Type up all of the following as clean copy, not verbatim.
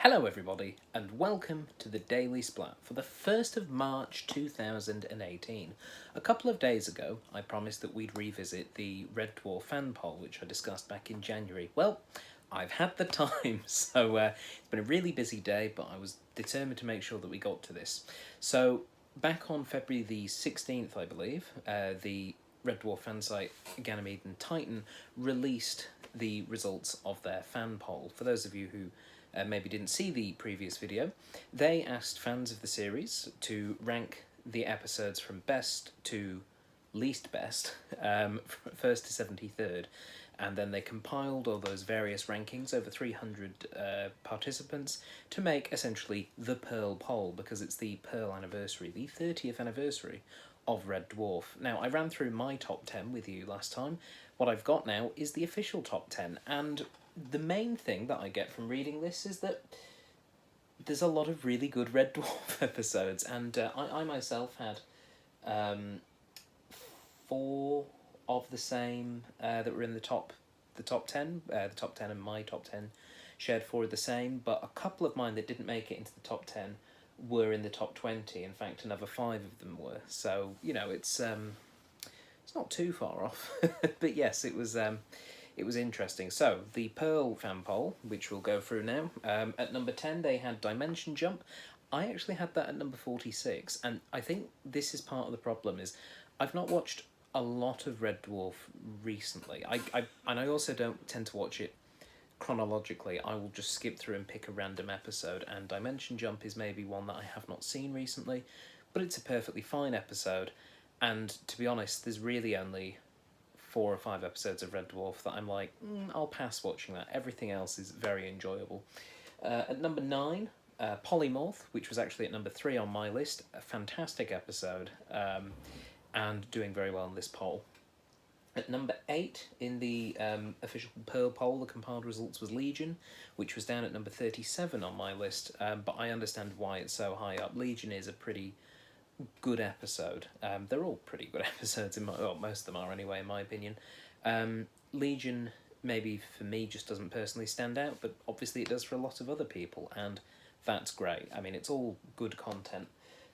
Hello everybody and welcome to the Daily Splatt for the 1st of March 2018. A couple of days ago I promised that we'd revisit the Red Dwarf fan poll which I discussed back in January. Well, I've had the time, so it's been a really busy day, but I was determined to make sure that we got to this. So back on February the 16th, I believe, the Red Dwarf fan site Ganymede and Titan released the results of their fan poll. For those of you who maybe didn't see the previous video, they asked fans of the series to rank the episodes from best to least best, first to 73rd, and then they compiled all those various rankings over 300 participants to make essentially the Pearl poll, because it's the Pearl anniversary, the 30th anniversary of Red Dwarf. Now, I ran through my top 10 with you last time. What I've got now is the official top 10, and the main thing that I get from reading this is that there's a lot of really good Red Dwarf episodes, and I myself had 4 of the same that were in the top 10. The top 10 and my top 10 shared 4 of the same, but a couple of mine that didn't make it into the top 10 were in the top 20. In fact, another 5 of them were. So, you know, it's not too far off. But yes, it was interesting. So, the Pearl fan poll, which we'll go through now, at number 10 they had Dimension Jump. I actually had that at number 46, and I think this is part of the problem, is I've not watched a lot of Red Dwarf recently. And I also don't tend to watch it chronologically. I will just skip through and pick a random episode, and Dimension Jump is maybe one that I have not seen recently, but it's a perfectly fine episode, and to be honest, there's really only 4 or 5 episodes of Red Dwarf that I'm like, I'll pass watching that. Everything else is very enjoyable. At number 9, Polymorph, which was actually at number 3 on my list. A fantastic episode, and doing very well in this poll. At number 8 in the official Pearl poll, the compiled results was Legion, which was down at number 37 on my list, but I understand why it's so high up. Legion is a pretty good episode. They're all pretty good episodes, most of them are anyway, in my opinion. Legion, maybe for me, just doesn't personally stand out, but obviously it does for a lot of other people, and that's great. I mean, it's all good content.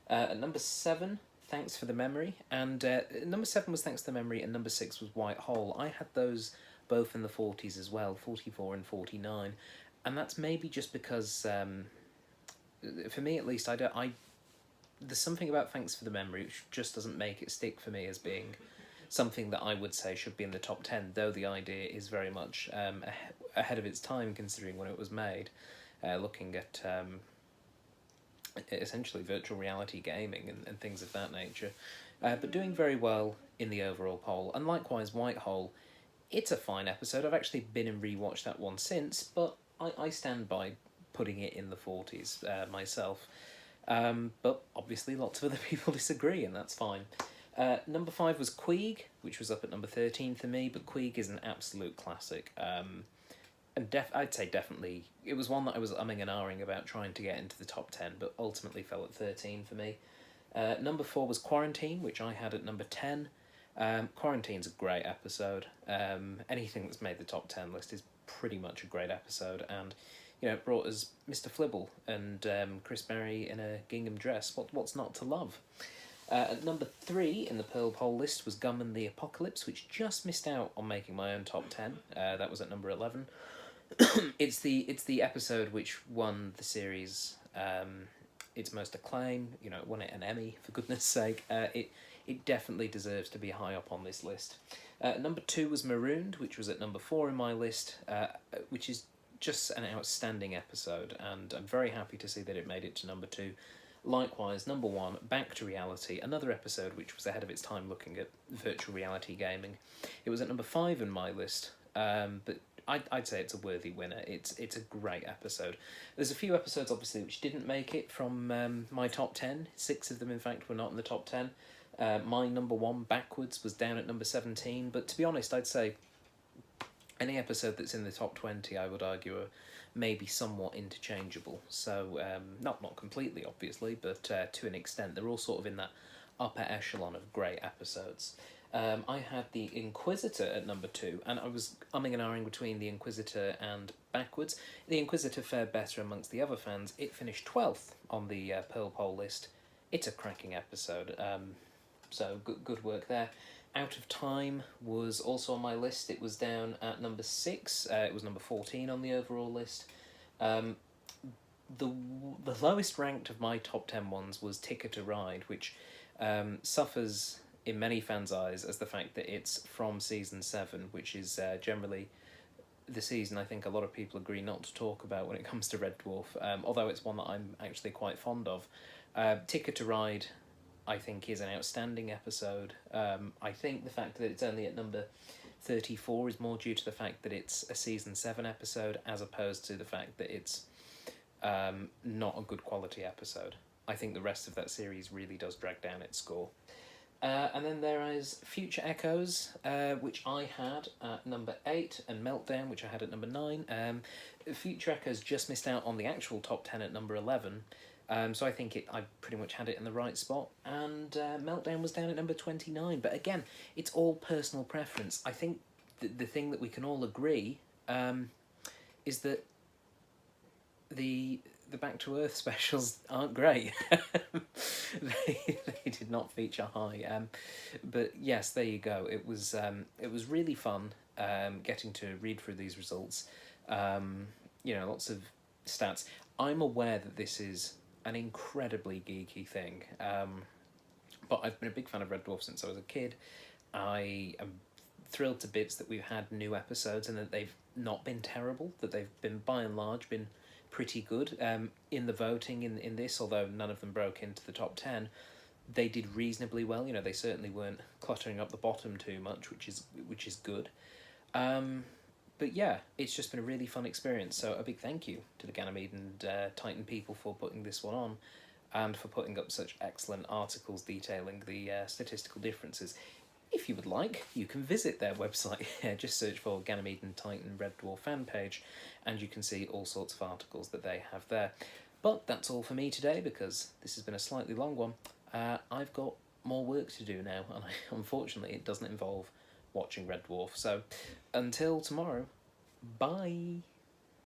At number 7, Thanks for the Memory, and number 7 was Thanks for the Memory, and number 6 was White Hole. I had those both in the 40s as well, 44 and 49, and that's maybe just because, for me at least, there's something about Thanks for the Memory which just doesn't make it stick for me as being something that I would say should be in the top 10, though the idea is very much ahead of its time considering when it was made, looking at essentially virtual reality gaming and things of that nature, but doing very well in the overall poll. And likewise, White Hole, it's a fine episode. I've actually been and rewatched that one since, but I stand by putting it in the 40s myself. But obviously lots of other people disagree, and that's fine. Number 5 was Queeg, which was up at number 13 for me, but Queeg is an absolute classic. And I'd say definitely, it was one that I was umming and ahhing about trying to get into the top 10, but ultimately fell at 13 for me. Number 4 was Quarantine, which I had at number 10. Quarantine's a great episode. Anything that's made the top 10 list is pretty much a great episode, and you know, it brought us Mr. Flibble and Chris Berry in a gingham dress. What's not to love? At number 3 in the Pearl poll list was Gunman the Apocalypse, which just missed out on making my own top 10. That was at number 11. It's the episode which won the series its most acclaim. You know, it won it an Emmy, for goodness sake. It definitely deserves to be high up on this list. Number 2 was Marooned, which was at number 4 in my list, which is just an outstanding episode, and I'm very happy to see that it made it to number 2. Likewise, number 1, Back to Reality, another episode which was ahead of its time looking at virtual reality gaming. It was at number 5 in my list, but I'd say it's a worthy winner. It's a great episode. There's a few episodes, obviously, which didn't make it from my top 10. 6 of them, in fact, were not in the top 10. My number 1, Backwards, was down at number 17, but to be honest, I'd say any episode that's in the top 20, I would argue, are maybe somewhat interchangeable. So, not completely, obviously, but to an extent. They're all sort of in that upper echelon of great episodes. I had The Inquisitor at number 2, and I was umming and ahhing between The Inquisitor and backwards. The Inquisitor fared better amongst the other fans. It finished 12th on the Pearl Poll list. It's a cracking episode, so good work there. Out of Time was also on my list. It was down at number 6. It was number 14 on the overall list. The lowest ranked of my top 10 ones was Ticket to Ride, which suffers in many fans' eyes as the fact that it's from season 7, which is generally the season I think a lot of people agree not to talk about when it comes to Red Dwarf, although it's one that I'm actually quite fond of. Ticket to Ride, I think, is an outstanding episode. I think the fact that it's only at number 34 is more due to the fact that it's a season 7 episode as opposed to the fact that it's not a good quality episode. I think the rest of that series really does drag down its score. And then there is Future Echoes, which I had at number 8, and Meltdown, which I had at number 9. Future Echoes just missed out on the actual top 10 at number 11, so I think I pretty much had it in the right spot. And Meltdown was down at number 29, but again, it's all personal preference. I think the thing that we can all agree is that the Back to Earth specials aren't great. they did not feature high. But yes, there you go. It was really fun getting to read through these results. Lots of stats. I'm aware that this is an incredibly geeky thing, but I've been a big fan of Red Dwarf since I was a kid. I am thrilled to bits that we've had new episodes and that they've not been terrible, that they've been, by and large, been pretty good. In the voting in this, although none of them broke into the top 10, they did reasonably well. They certainly weren't cluttering up the bottom too much, which is good. But yeah, it's just been a really fun experience, so a big thank you to the Ganymede and Titan people for putting this one on, and for putting up such excellent articles detailing the statistical differences. If you would like, you can visit their website. Just search for Ganymede and Titan Red Dwarf fan page, and you can see all sorts of articles that they have there. But that's all for me today, because this has been a slightly long one. I've got more work to do now, and unfortunately it doesn't involve watching Red Dwarf. So until tomorrow, bye!